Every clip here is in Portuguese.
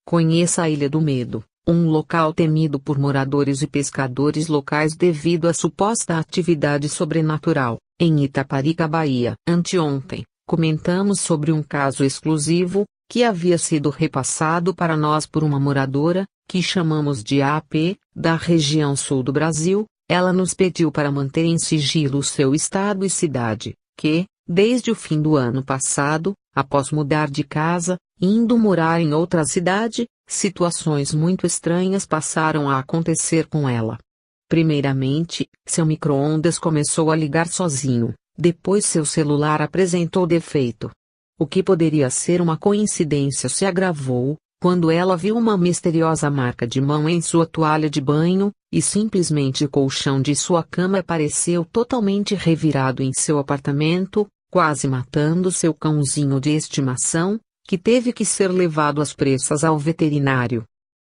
Conheça a Ilha do Medo, um local temido por moradores e pescadores locais devido à suposta atividade sobrenatural, em Itaparica, Bahia. Anteontem, comentamos sobre um caso exclusivo, que havia sido repassado para nós por uma moradora, que chamamos de AP, da região sul do Brasil. Ela nos pediu para manter em sigilo seu estado e cidade, que, desde o fim do ano passado, após mudar de casa, indo morar em outra cidade, situações muito estranhas passaram a acontecer com ela. Primeiramente, seu micro-ondas começou a ligar sozinho, depois seu celular apresentou defeito. O que poderia ser uma coincidência se agravou, quando ela viu uma misteriosa marca de mão em sua toalha de banho, e simplesmente o colchão de sua cama apareceu totalmente revirado em seu apartamento, quase matando seu cãozinho de estimação, que teve que ser levado às pressas ao veterinário.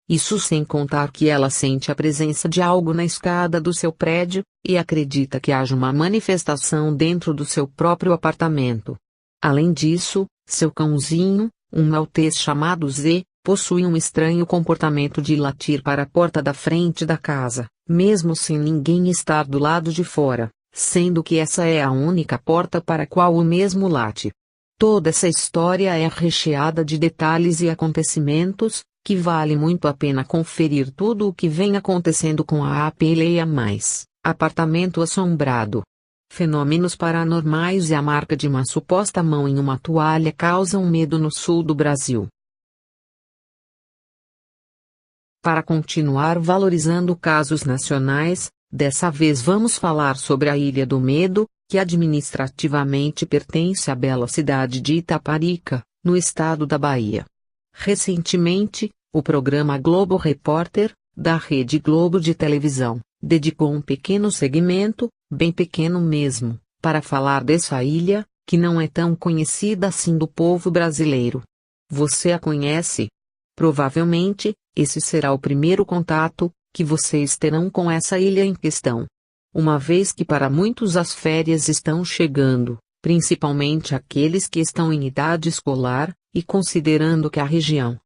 Isso sem contar que ela sente a presença de algo na escada do seu prédio, e acredita que haja uma manifestação dentro do seu próprio apartamento. Além disso, seu cãozinho, um maltês chamado Z, possui um estranho comportamento de latir para a porta da frente da casa, mesmo sem ninguém estar do lado de fora, sendo que essa é a única porta para a qual o mesmo late. Toda essa história é recheada de detalhes e acontecimentos, que vale muito a pena conferir tudo o que vem acontecendo com a AP. Leia mais: apartamento assombrado. Fenômenos paranormais e a marca de uma suposta mão em uma toalha causam medo no sul do Brasil. Para continuar valorizando casos nacionais, dessa vez vamos falar sobre a Ilha do Medo, que administrativamente pertence à bela cidade de Itaparica, no estado da Bahia. Recentemente, o programa Globo Repórter, da Rede Globo de televisão, dedicou um pequeno segmento, bem pequeno mesmo, para falar dessa ilha, que não é tão conhecida assim do povo brasileiro. Você a conhece? Provavelmente, esse será o primeiro contato que vocês terão com essa ilha em questão. Uma vez que para muitos as férias estão chegando, principalmente aqueles que estão em idade escolar, e considerando que a região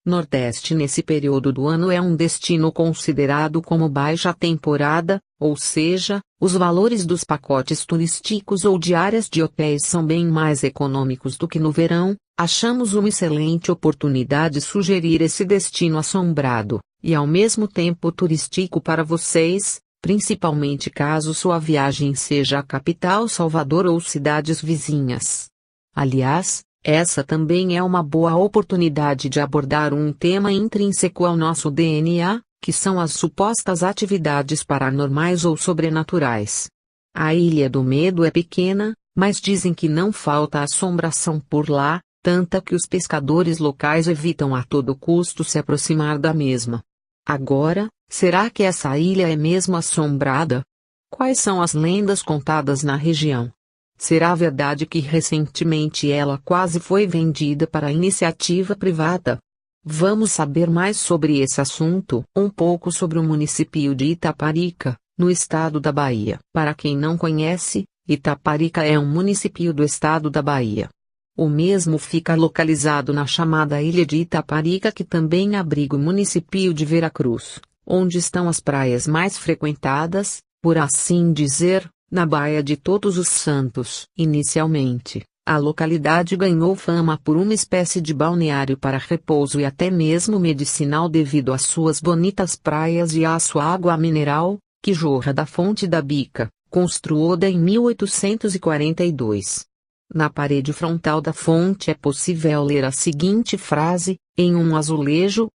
Nordeste nesse período do ano é um destino considerado como baixa temporada, ou seja, os valores dos pacotes turísticos ou diárias de hotéis são bem mais econômicos do que no verão, achamos uma excelente oportunidade sugerir esse destino assombrado, e ao mesmo tempo turístico para vocês, principalmente caso sua viagem seja à capital Salvador ou cidades vizinhas. Aliás, essa também é uma boa oportunidade de abordar um tema intrínseco ao nosso DNA, que são as supostas atividades paranormais ou sobrenaturais. A Ilha do Medo é pequena, mas dizem que não falta assombração por lá, tanta que os pescadores locais evitam a todo custo se aproximar da mesma. Agora, será que essa ilha é mesmo assombrada? Quais são as lendas contadas na região? Será verdade que recentemente ela quase foi vendida para iniciativa privada? Vamos saber mais sobre esse assunto. Um pouco sobre o município de Itaparica, no estado da Bahia. Para quem não conhece, Itaparica é um município do estado da Bahia. O mesmo fica localizado na chamada Ilha de Itaparica, que também abriga o município de Veracruz, onde estão as praias mais frequentadas, por assim dizer, na Baía de Todos os Santos. Inicialmente, a localidade ganhou fama por uma espécie de balneário para repouso e até mesmo medicinal devido às suas bonitas praias e à sua água mineral, que jorra da fonte da Bica, construída em 1842. Na parede frontal da fonte é possível ler a seguinte frase, em um azulejo: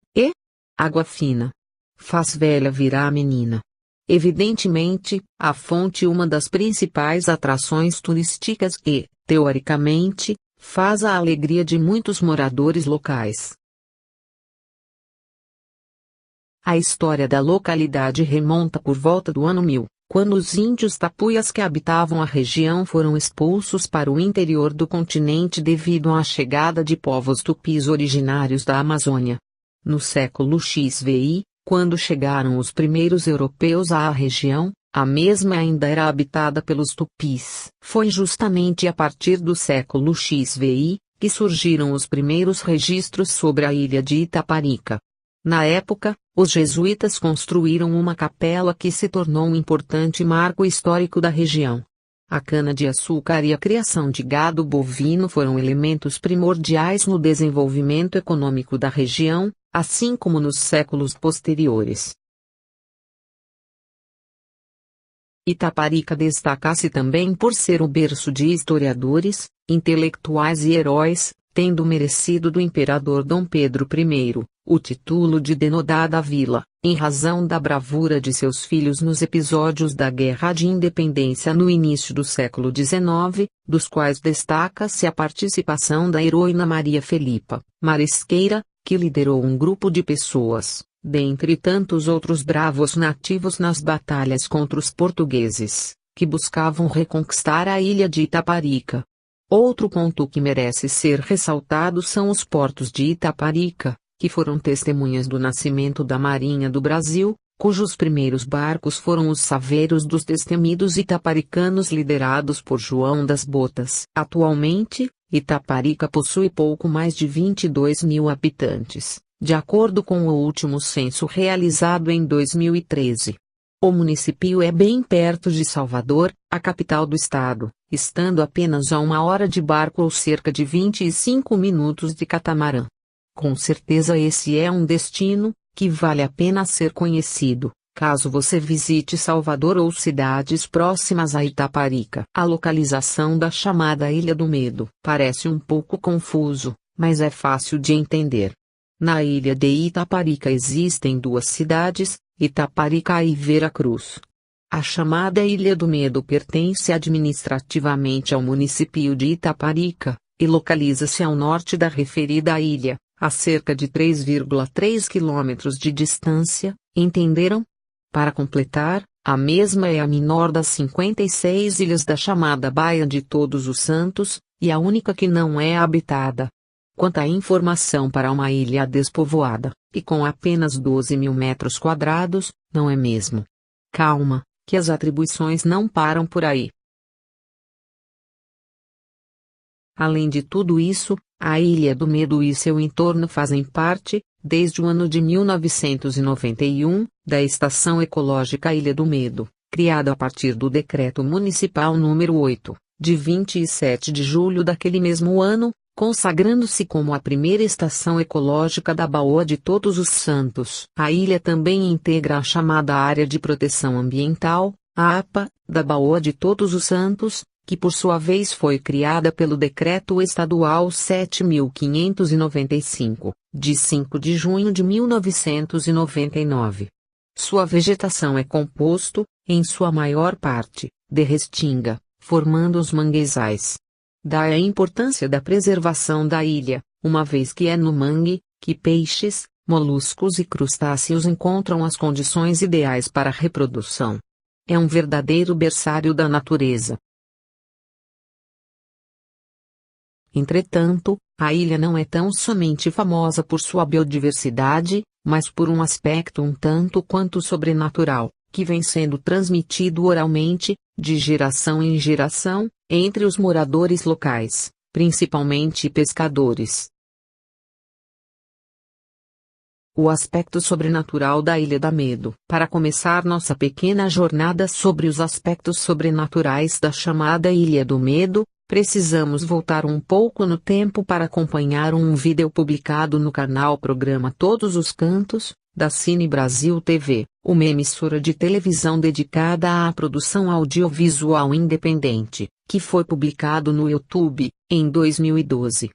água fina faz velha virar menina. Evidentemente, a fonte é uma das principais atrações turísticas e, teoricamente, faz a alegria de muitos moradores locais. A história da localidade remonta por volta do ano 1000, quando os índios tapuias que habitavam a região foram expulsos para o interior do continente devido à chegada de povos tupis originários da Amazônia. No século XVI, quando chegaram os primeiros europeus à região, a mesma ainda era habitada pelos tupis. Foi justamente a partir do século XVI, que surgiram os primeiros registros sobre a ilha de Itaparica. Na época, os jesuítas construíram uma capela que se tornou um importante marco histórico da região. A cana-de-açúcar e a criação de gado bovino foram elementos primordiais no desenvolvimento econômico da região, assim como nos séculos posteriores. Itaparica destaca-se também por ser o berço de historiadores, intelectuais e heróis, tendo merecido do imperador Dom Pedro I o título de denodada vila, em razão da bravura de seus filhos nos episódios da Guerra de Independência no início do século XIX, dos quais destaca-se a participação da heroína Maria Felipa Marisqueira, que liderou um grupo de pessoas, dentre tantos outros bravos nativos nas batalhas contra os portugueses, que buscavam reconquistar a ilha de Itaparica. Outro ponto que merece ser ressaltado são os portos de Itaparica, que foram testemunhas do nascimento da Marinha do Brasil, cujos primeiros barcos foram os saveiros dos destemidos itaparicanos liderados por João das Botas. Atualmente, Itaparica possui pouco mais de 22.000 habitantes, de acordo com o último censo realizado em 2013. O município é bem perto de Salvador, a capital do estado, estando apenas a 1 hora de barco ou cerca de 25 minutos de catamarã. Com certeza esse é um destino que vale a pena ser conhecido, caso você visite Salvador ou cidades próximas a Itaparica. A localização da chamada Ilha do Medo parece um pouco confuso, mas é fácil de entender. Na ilha de Itaparica existem duas cidades, Itaparica e Veracruz. A chamada Ilha do Medo pertence administrativamente ao município de Itaparica, e localiza-se ao norte da referida ilha, a cerca de 3,3 quilômetros de distância, entenderam? Para completar, a mesma é a menor das 56 ilhas da chamada Baía de Todos os Santos, e a única que não é habitada. Quanta informação para uma ilha despovoada, e com apenas 12.000 metros quadrados, não é mesmo? Calma, que as atribuições não param por aí. Além de tudo isso, a Ilha do Medo e seu entorno fazem parte, desde o ano de 1991, da Estação Ecológica Ilha do Medo, criada a partir do Decreto Municipal número 8, de 27 de julho daquele mesmo ano, consagrando-se como a primeira estação ecológica da Baía de Todos os Santos. A ilha também integra a chamada Área de Proteção Ambiental, a APA, da Baía de Todos os Santos, que por sua vez foi criada pelo Decreto Estadual 7.595, de 5 de junho de 1999. Sua vegetação é composto, em sua maior parte, de restinga, formando os manguezais. Daí a importância da preservação da ilha, uma vez que é no mangue, que peixes, moluscos e crustáceos encontram as condições ideais para a reprodução. É um verdadeiro berçário da natureza. Entretanto, a ilha não é tão somente famosa por sua biodiversidade, mas por um aspecto um tanto quanto sobrenatural, que vem sendo transmitido oralmente, de geração em geração, entre os moradores locais, principalmente pescadores. O aspecto sobrenatural da Ilha do Medo. Para começar nossa pequena jornada sobre os aspectos sobrenaturais da chamada Ilha do Medo, precisamos voltar um pouco no tempo para acompanhar um vídeo publicado no canal Programa Todos os Cantos, da Cine Brasil TV, uma emissora de televisão dedicada à produção audiovisual independente, que foi publicado no YouTube, em 2012.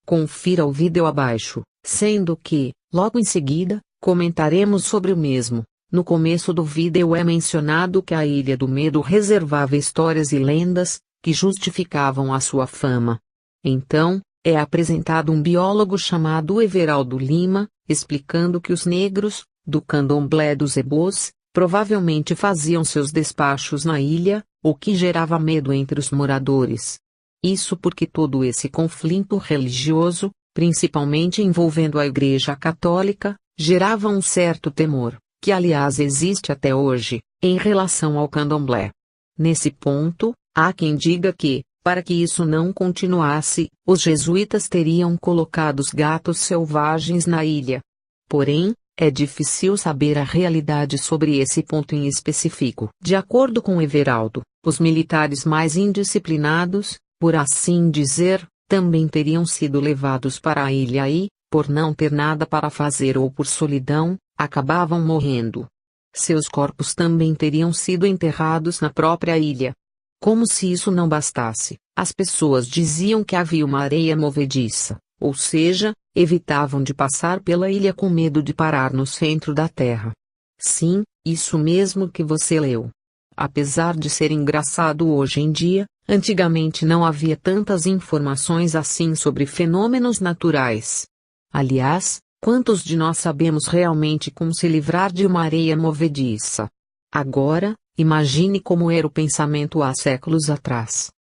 Confira o vídeo abaixo, sendo que, logo em seguida, comentaremos sobre o mesmo. No começo do vídeo é mencionado que a Ilha do Medo reservava histórias e lendas, que justificavam a sua fama. Então, é apresentado um biólogo chamado Everaldo Lima, explicando que os negros, do candomblé dos ebôs, provavelmente faziam seus despachos na ilha, o que gerava medo entre os moradores. Isso porque todo esse conflito religioso, principalmente envolvendo a Igreja Católica, gerava um certo temor, que aliás existe até hoje, em relação ao candomblé. Nesse ponto, há quem diga que, Para que isso não continuasse, os jesuítas teriam colocado os gatos selvagens na ilha. Porém, é difícil saber a realidade sobre esse ponto em específico. De acordo com Everaldo, os militares mais indisciplinados, por assim dizer, também teriam sido levados para a ilha e, por não ter nada para fazer ou por solidão, acabavam morrendo. Seus corpos também teriam sido enterrados na própria ilha. Como se isso não bastasse, as pessoas diziam que havia uma areia movediça, ou seja, evitavam de passar pela ilha com medo de parar no centro da terra. Sim, isso mesmo que você leu. Apesar de ser engraçado hoje em dia, antigamente não havia tantas informações assim sobre fenômenos naturais. Aliás, quantos de nós sabemos realmente como se livrar de uma areia movediça? Agora, imagine como era o pensamento há séculos atrás.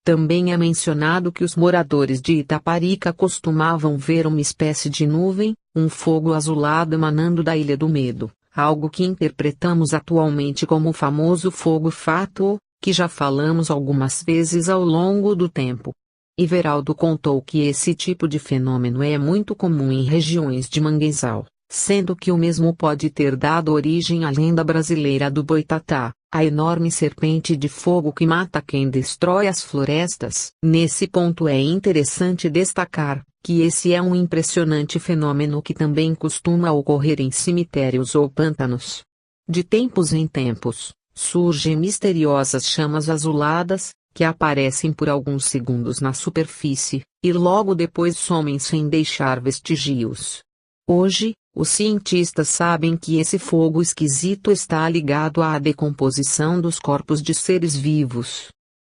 Também é mencionado que os moradores de Itaparica costumavam ver uma espécie de nuvem, um fogo azulado emanando da Ilha do Medo, algo que interpretamos atualmente como o famoso fogo fátuo, que já falamos algumas vezes ao longo do tempo. Everaldo contou que esse tipo de fenômeno é muito comum em regiões de manguezal, sendo que o mesmo pode ter dado origem à lenda brasileira do Boitatá, a enorme serpente de fogo que mata quem destrói as florestas. Nesse ponto é interessante destacar que esse é um impressionante fenômeno que também costuma ocorrer em cemitérios ou pântanos. De tempos em tempos, surgem misteriosas chamas azuladas, que aparecem por alguns segundos na superfície, e logo depois somem sem deixar vestígios. Hoje, os cientistas sabem que esse fogo esquisito está ligado à decomposição dos corpos de seres vivos.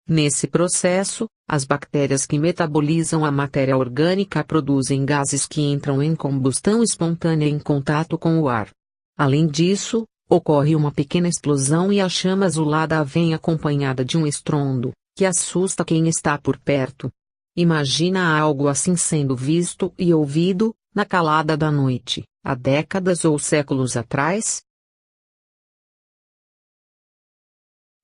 Nesse processo, as bactérias que metabolizam a matéria orgânica produzem gases que entram em combustão espontânea em contato com o ar. Além disso, ocorre uma pequena explosão e a chama azulada vem acompanhada de um estrondo, que assusta quem está por perto. Imagina algo assim sendo visto e ouvido, na calada da noite, há décadas ou séculos atrás?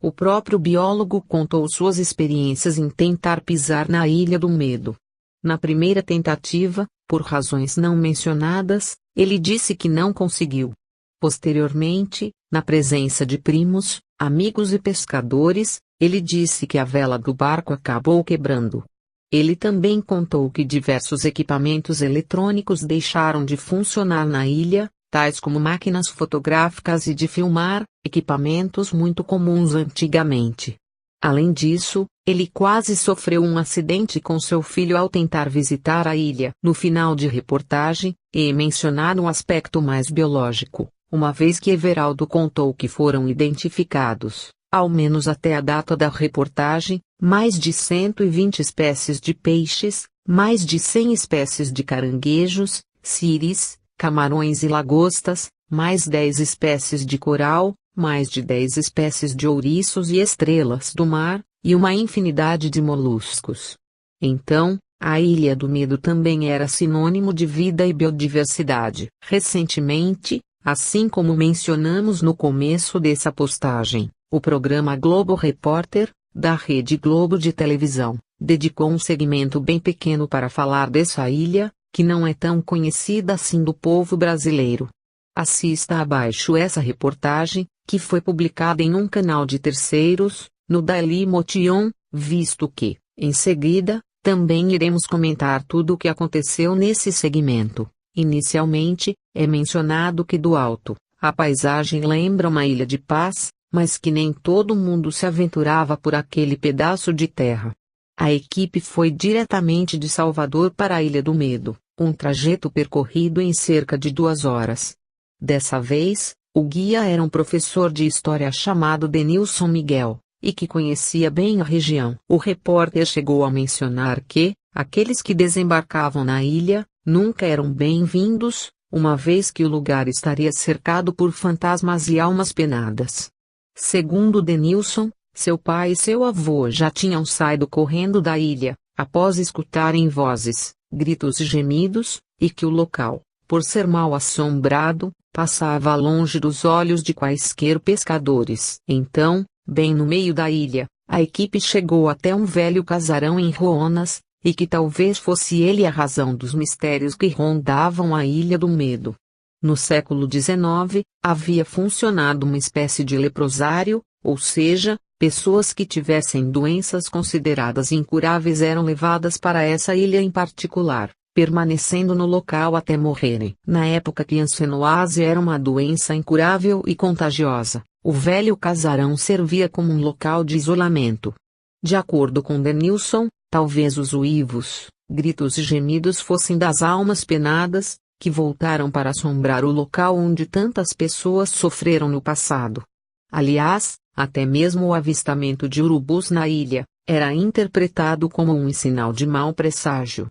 O próprio biólogo contou suas experiências em tentar pisar na Ilha do Medo. Na primeira tentativa, por razões não mencionadas, ele disse que não conseguiu. Posteriormente, na presença de primos, amigos e pescadores, ele disse que a vela do barco acabou quebrando. Ele também contou que diversos equipamentos eletrônicos deixaram de funcionar na ilha, tais como máquinas fotográficas e de filmar, equipamentos muito comuns antigamente. Além disso, ele quase sofreu um acidente com seu filho ao tentar visitar a ilha. No final de reportagem, é mencionado um aspecto mais biológico, uma vez que Everaldo contou que foram identificados, ao menos até a data da reportagem, mais de 120 espécies de peixes, mais de 100 espécies de caranguejos, síris, camarões e lagostas, mais 10 espécies de coral, mais de 10 espécies de ouriços e estrelas do mar, e uma infinidade de moluscos. Então, a Ilha do Medo também era sinônimo de vida e biodiversidade. Recentemente, assim como mencionamos no começo dessa postagem, o programa Globo Repórter, da Rede Globo de televisão, dedicou um segmento bem pequeno para falar dessa ilha, que não é tão conhecida assim do povo brasileiro. Assista abaixo essa reportagem, que foi publicada em um canal de terceiros, no Dailymotion, visto que, em seguida, também iremos comentar tudo o que aconteceu nesse segmento. Inicialmente, é mencionado que do alto, a paisagem lembra uma ilha de paz, mas que nem todo mundo se aventurava por aquele pedaço de terra. A equipe foi diretamente de Salvador para a Ilha do Medo, um trajeto percorrido em cerca de 2 horas. Dessa vez, o guia era um professor de história chamado Denilson Miguel, e que conhecia bem a região. O repórter chegou a mencionar que, aqueles que desembarcavam na ilha, nunca eram bem-vindos, uma vez que o lugar estaria cercado por fantasmas e almas penadas. Segundo Denilson, seu pai e seu avô já tinham saído correndo da ilha, após escutarem vozes, gritos e gemidos, e que o local, por ser mal assombrado, passava longe dos olhos de quaisquer pescadores. Então, bem no meio da ilha, a equipe chegou até um velho casarão em Ronas, e que talvez fosse ele a razão dos mistérios que rondavam a Ilha do Medo. No século XIX, havia funcionado uma espécie de leprosário, ou seja, pessoas que tivessem doenças consideradas incuráveis eram levadas para essa ilha em particular, permanecendo no local até morrerem. Na época que a ansenoase era uma doença incurável e contagiosa, o velho casarão servia como um local de isolamento. De acordo com Denilson, talvez os uivos, gritos e gemidos fossem das almas penadas, que voltaram para assombrar o local onde tantas pessoas sofreram no passado. Aliás, até mesmo o avistamento de urubus na ilha era interpretado como um sinal de mau presságio.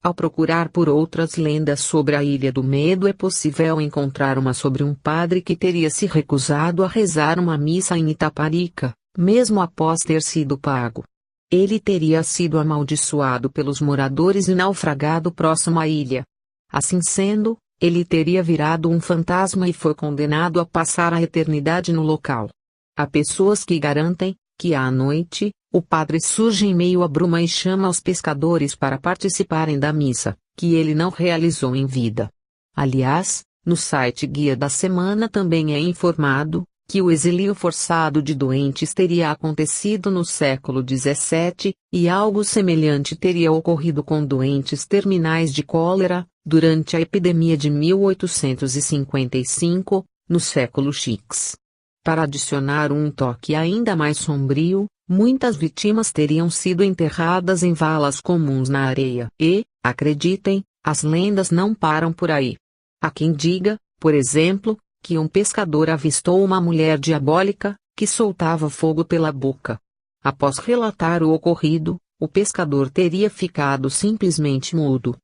Ao procurar por outras lendas sobre a Ilha do Medo, é possível encontrar uma sobre um padre que teria se recusado a rezar uma missa em Itaparica, mesmo após ter sido pago. Ele teria sido amaldiçoado pelos moradores e naufragado próximo à ilha. Assim sendo, ele teria virado um fantasma e foi condenado a passar a eternidade no local. Há pessoas que garantem que à noite, o padre surge em meio à bruma e chama os pescadores para participarem da missa, que ele não realizou em vida. Aliás, no site Guia da Semana também é informado que o exílio forçado de doentes teria acontecido no século XVII, e algo semelhante teria ocorrido com doentes terminais de cólera, durante a epidemia de 1855, no século X. Para adicionar um toque ainda mais sombrio, muitas vítimas teriam sido enterradas em valas comuns na areia. E, acreditem, as lendas não param por aí. Há quem diga, por exemplo, que um pescador avistou uma mulher diabólica, que soltava fogo pela boca. Após relatar o ocorrido, o pescador teria ficado simplesmente mudo.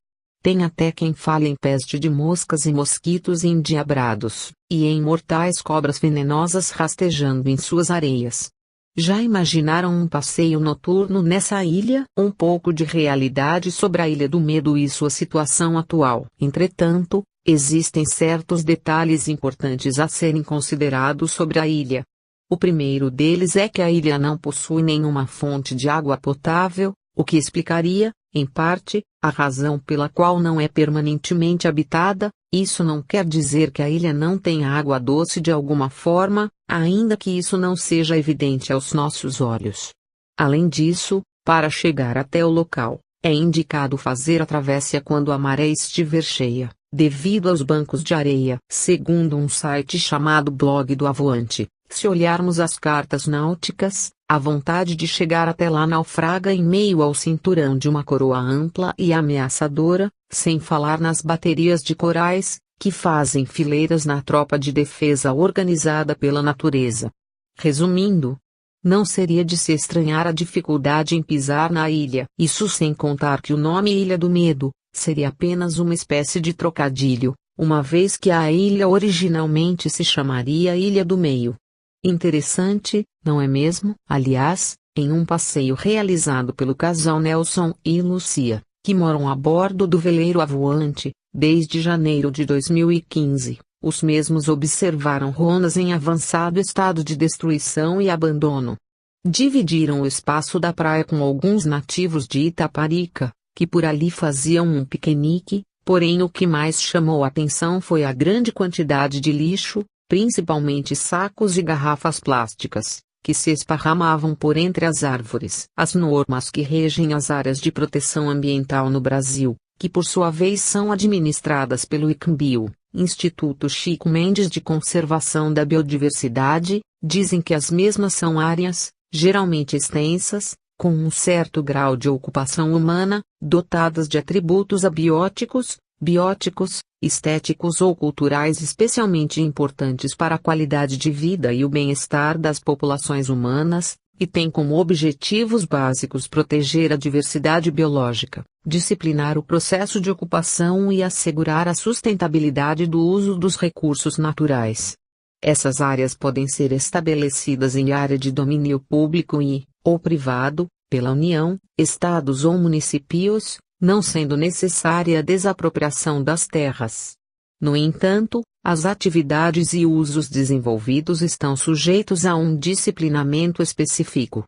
Tem até quem fale em peste de moscas e mosquitos endiabrados, e em mortais cobras venenosas rastejando em suas areias. Já imaginaram um passeio noturno nessa ilha? Um pouco de realidade sobre a Ilha do Medo e sua situação atual. Entretanto, existem certos detalhes importantes a serem considerados sobre a ilha. O primeiro deles é que a ilha não possui nenhuma fonte de água potável, o que explicaria, em parte, a razão pela qual não é permanentemente habitada. Isso não quer dizer que a ilha não tenha água doce de alguma forma, ainda que isso não seja evidente aos nossos olhos. Além disso, para chegar até o local, é indicado fazer a travessia quando a maré estiver cheia, devido aos bancos de areia. Segundo um site chamado Blog do Avoante, se olharmos as cartas náuticas, a vontade de chegar até lá naufraga em meio ao cinturão de uma coroa ampla e ameaçadora, sem falar nas baterias de corais, que fazem fileiras na tropa de defesa organizada pela natureza. Resumindo, não seria de se estranhar a dificuldade em pisar na ilha. Isso sem contar que o nome Ilha do Medo seria apenas uma espécie de trocadilho, uma vez que a ilha originalmente se chamaria Ilha do Meio. Interessante, não é mesmo? Aliás, em um passeio realizado pelo casal Nelson e Lucia, que moram a bordo do veleiro Avoante, desde janeiro de 2015, os mesmos observaram Ronas em avançado estado de destruição e abandono. Dividiram o espaço da praia com alguns nativos de Itaparica, que por ali faziam um piquenique, porém o que mais chamou a atenção foi a grande quantidade de lixo, principalmente sacos e garrafas plásticas, que se esparramavam por entre as árvores. As normas que regem as áreas de proteção ambiental no Brasil, que por sua vez são administradas pelo ICMBio, Instituto Chico Mendes de Conservação da Biodiversidade, dizem que as mesmas são áreas, geralmente extensas, com um certo grau de ocupação humana, dotadas de atributos abióticos, bióticos, estéticos ou culturais especialmente importantes para a qualidade de vida e o bem-estar das populações humanas, e tem como objetivos básicos proteger a diversidade biológica, disciplinar o processo de ocupação e assegurar a sustentabilidade do uso dos recursos naturais. Essas áreas podem ser estabelecidas em área de domínio público ou privado, pela União, estados ou municípios, não sendo necessária a desapropriação das terras. No entanto, As atividades e usos desenvolvidos estão sujeitos a um disciplinamento específico.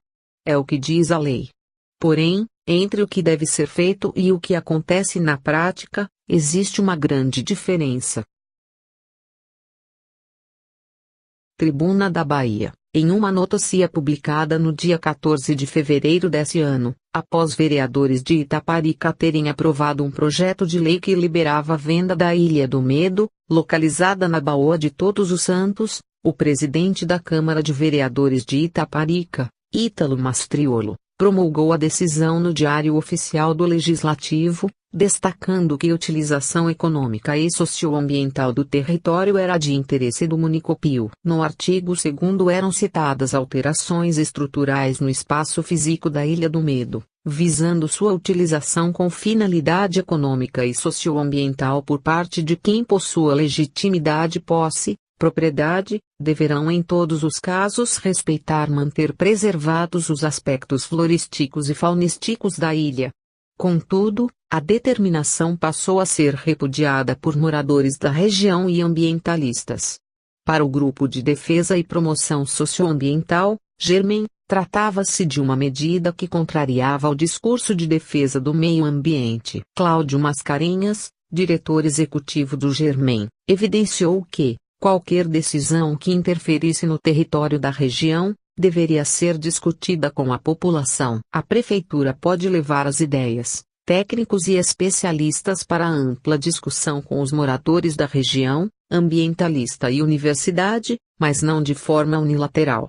É o que diz a lei. Porém, entre o que deve ser feito e o que acontece na prática, existe uma grande diferença. Tribuna da Bahia. Em uma notícia publicada no dia 14 de fevereiro desse ano, após vereadores de Itaparica terem aprovado um projeto de lei que liberava a venda da Ilha do Medo, localizada na Baía de Todos os Santos, o presidente da Câmara de Vereadores de Itaparica, Ítalo Mastriolo, promulgou a decisão no Diário Oficial do Legislativo, destacando que a utilização econômica e socioambiental do território era de interesse do município. No artigo 2º eram citadas alterações estruturais no espaço físico da Ilha do Medo, visando sua utilização com finalidade econômica e socioambiental por parte de quem possua legitimidade posse, propriedade, deverão em todos os casos respeitar manter preservados os aspectos florísticos e faunísticos da ilha. Contudo, a determinação passou a ser repudiada por moradores da região e ambientalistas. Para o Grupo de Defesa e Promoção Socioambiental, GERMEM, tratava-se de uma medida que contrariava o discurso de defesa do meio ambiente. Cláudio Mascarenhas, diretor executivo do GERMEM, evidenciou que qualquer decisão que interferisse no território da região deveria ser discutida com a população. A prefeitura pode levar as ideias, técnicos e especialistas para ampla discussão com os moradores da região, ambientalista e universidade, mas não de forma unilateral.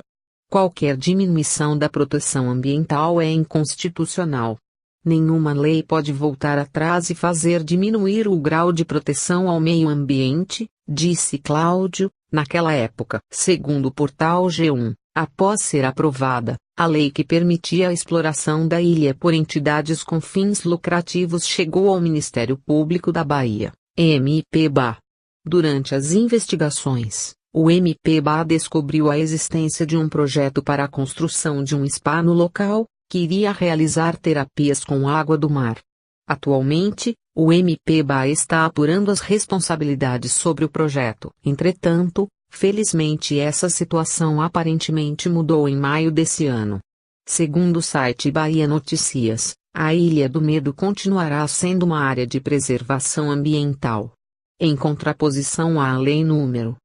Qualquer diminuição da proteção ambiental é inconstitucional. Nenhuma lei pode voltar atrás e fazer diminuir o grau de proteção ao meio ambiente, disse Cláudio, naquela época. Segundo o portal G1, após ser aprovada, a lei que permitia a exploração da ilha por entidades com fins lucrativos chegou ao Ministério Público da Bahia, MP-BA. Durante as investigações, o MP-BA descobriu a existência de um projeto para a construção de um spa no local, que iria realizar terapias com água do mar. Atualmente, o MP-BA está apurando as responsabilidades sobre o projeto. Entretanto, felizmente essa situação aparentemente mudou em maio desse ano. Segundo o site Bahia Notícias, a Ilha do Medo continuará sendo uma área de preservação ambiental. Em contraposição à Lei nº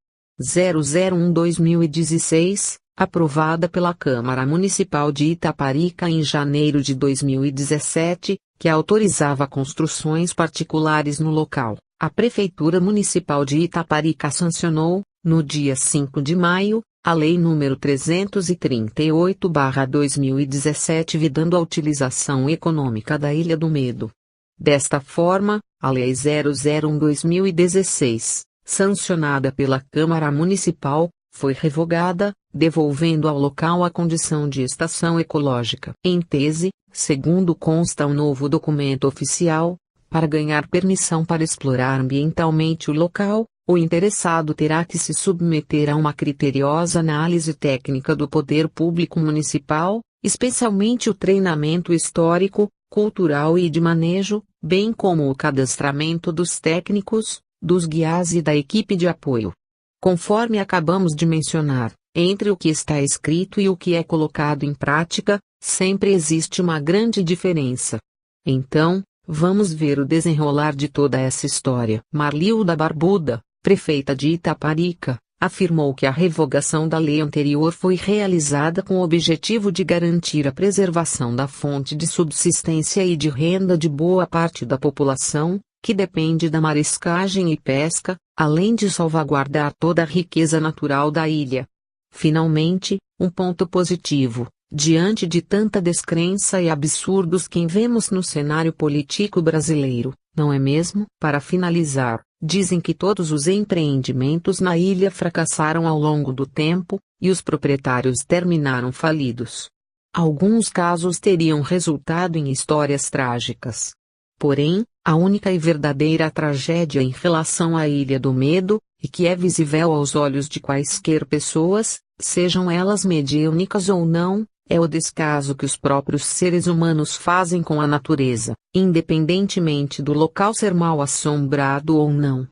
001/2016, aprovada pela Câmara Municipal de Itaparica em janeiro de 2017, que autorizava construções particulares no local, a Prefeitura Municipal de Itaparica sancionou, no dia 5 de maio, a Lei nº 338/2017 vedando a utilização econômica da Ilha do Medo. Desta forma, a Lei 001/2016, sancionada pela Câmara Municipal, foi revogada, devolvendo ao local a condição de estação ecológica. Em tese, segundo consta o novo documento oficial, para ganhar permissão para explorar ambientalmente o local, o interessado terá que se submeter a uma criteriosa análise técnica do Poder Público Municipal, especialmente o treinamento histórico, cultural e de manejo, bem como o cadastramento dos técnicos, dos guias e da equipe de apoio. Conforme acabamos de mencionar, entre o que está escrito e o que é colocado em prática, sempre existe uma grande diferença. Então, vamos ver o desenrolar de toda essa história. Marlilda Barbuda, prefeita de Itaparica, afirmou que a revogação da lei anterior foi realizada com o objetivo de garantir a preservação da fonte de subsistência e de renda de boa parte da população, que depende da mariscagem e pesca, além de salvaguardar toda a riqueza natural da ilha. Finalmente, um ponto positivo, diante de tanta descrença e absurdos que vemos no cenário político brasileiro, não é mesmo? Para finalizar, dizem que todos os empreendimentos na ilha fracassaram ao longo do tempo, e os proprietários terminaram falidos. Alguns casos teriam resultado em histórias trágicas. Porém, a única e verdadeira tragédia em relação à Ilha do Medo, e que é visível aos olhos de quaisquer pessoas, sejam elas mediúnicas ou não, é o descaso que os próprios seres humanos fazem com a natureza, independentemente do local ser mal assombrado ou não.